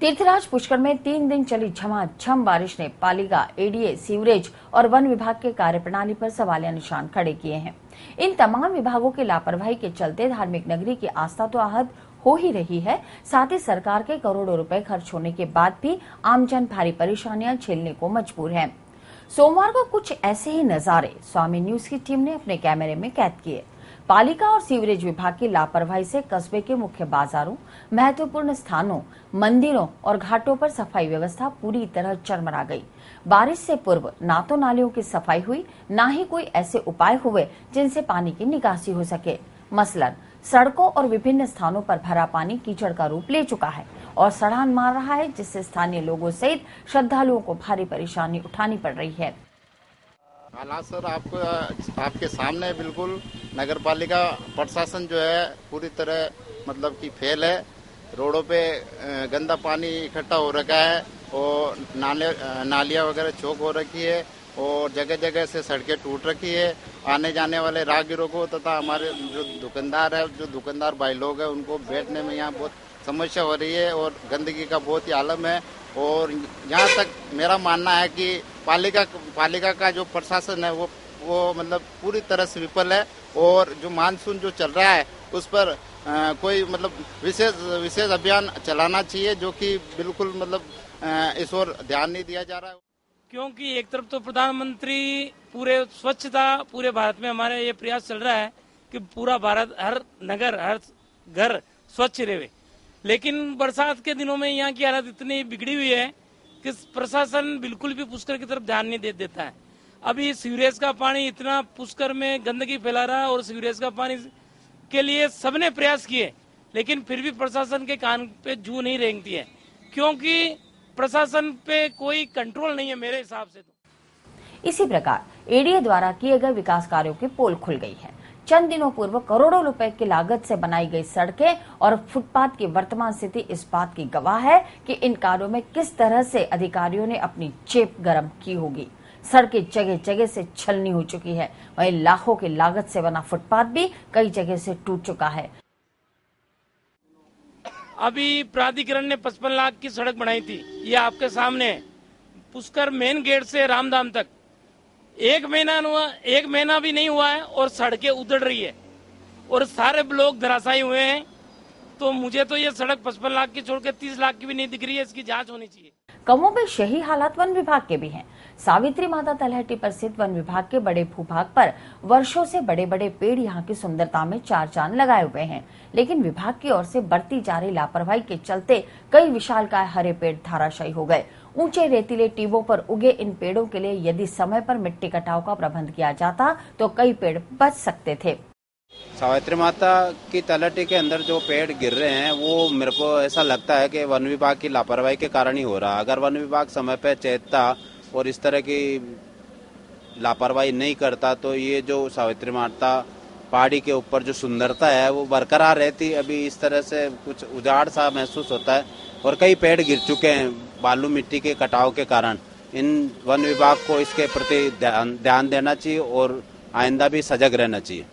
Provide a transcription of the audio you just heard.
तीर्थराज पुष्कर में 3 दिन चली झमाझम बारिश ने पालिका, एडीए, सीवरेज और वन विभाग के कार्यप्रणाली पर सवालिया निशान खड़े किए हैं। इन तमाम विभागों की लापरवाही के चलते धार्मिक नगरी की आस्था तो आहत हो ही रही है, साथ ही सरकार के करोड़ों रुपए खर्च होने के बाद भी आमजन भारी परेशानियां झेलने को मजबूर है। सोमवार को कुछ ऐसे ही नजारे स्वामी न्यूज की टीम ने अपने कैमरे में कैद किए। पालिका और सीवरेज विभाग की लापरवाही से कस्बे के मुख्य बाजारों, महत्वपूर्ण स्थानों, मंदिरों और घाटों पर सफाई व्यवस्था पूरी तरह चरमरा गई। बारिश से पूर्व ना तो नालियों की सफाई हुई, ना ही कोई ऐसे उपाय हुए जिनसे पानी की निकासी हो सके। मसलन सड़कों और विभिन्न स्थानों पर भरा पानी कीचड़ का रूप ले चुका है और सड़ान मार रहा है, जिससे स्थानीय लोगों सहित श्रद्धालुओं को भारी परेशानी उठानी पड़ रही है। हालात सर आपके सामने बिल्कुल नगर पालिका प्रशासन जो है पूरी तरह मतलब कि फेल है। रोडों पे गंदा पानी इकट्ठा हो रखा है और नालियाँ वगैरह चौक हो रखी है और जगह जगह से सड़कें टूट रखी है। आने जाने वाले राहगीरों को तथा हमारे जो दुकानदार भाई लोग हैं उनको बैठने में यहाँ बहुत समस्या हो रही है और गंदगी का बहुत ही आलम है। और यहाँ तक मेरा मानना है कि पालिका का जो प्रशासन है वो मतलब पूरी तरह से विफल है और जो मानसून जो चल रहा है उस पर कोई मतलब विशेष अभियान चलाना चाहिए, जो कि बिल्कुल मतलब इस ओर ध्यान नहीं दिया जा रहा है। क्योंकि एक तरफ तो प्रधानमंत्री पूरे स्वच्छता पूरे भारत में हमारे ये प्रयास चल रहा है कि पूरा भारत हर नगर हर घर स्वच्छ रहे, लेकिन बरसात के दिनों में यहाँ की हालत इतनी बिगड़ी हुई है कि प्रशासन बिल्कुल भी पुष्कर की तरफ ध्यान नहीं देता है। अभी सीवरेज का पानी इतना पुष्कर में गंदगी फैला रहा है और सीवरेज का पानी के लिए सबने प्रयास किए, लेकिन फिर भी प्रशासन के कान पे जू नहीं रेंगती है, क्योंकि प्रशासन पे कोई कंट्रोल नहीं है मेरे हिसाब से। तो इसी प्रकार एडीए द्वारा किए गए विकास कार्यों की पोल खुल गई है। चंद दिनों पूर्व करोड़ों रुपए की लागत से बनाई गई सड़कें और फुटपाथ की वर्तमान स्थिति इस बात की गवाह है कि इन कार्यों में किस तरह से अधिकारियों ने अपनी जेब गरम की होगी। सड़कें जगह जगह से छलनी हो चुकी है, वहीं लाखों की लागत से बना फुटपाथ भी कई जगह से टूट चुका है। अभी प्राधिकरण ने 55 लाख की सड़क बनाई थी, ये आपके सामने है। पुष्कर मेन गेट से रामधाम तक 1 महीना भी नहीं हुआ है और सड़कें उधड़ रही है और सारे लोग धराशायी हुए हैं। तो मुझे तो ये सड़क 55 लाख की छोड़ के 30 लाख की भी नहीं दिख रही है, इसकी जांच होनी चाहिए। कमोबेश यही हालात वन विभाग के भी हैं। सावित्री माता तलहटी पर स्थित वन विभाग के बड़े भूभाग पर वर्षों से बड़े बड़े पेड़ यहाँ की सुंदरता में चार चांद लगाए हुए हैं, लेकिन विभाग की ओर से बढ़ती जा रही लापरवाही के चलते कई विशालकाय हरे पेड़ धराशायी हो गए। ऊंचे रेतीले टीबों पर उगे इन पेड़ों के लिए यदि समय पर मिट्टी कटाव का प्रबंध किया जाता तो कई पेड़ बच सकते थे। सावित्री माता की तलहटी के अंदर जो पेड़ गिर रहे हैं वो मेरे को ऐसा लगता है कि वन विभाग की लापरवाही के कारण ही हो रहा है। अगर वन विभाग समय पर चेतता और इस तरह की लापरवाही नहीं करता तो ये जो सावित्री माता पहाड़ी के ऊपर जो सुंदरता है वो बरकरार रहती। अभी इस तरह से कुछ उजाड़ सा महसूस होता है और कई पेड़ गिर चुके हैं बालू मिट्टी के कटाव के कारण। इन वन विभाग को इसके प्रति ध्यान देना चाहिए और आइंदा भी सजग रहना चाहिए।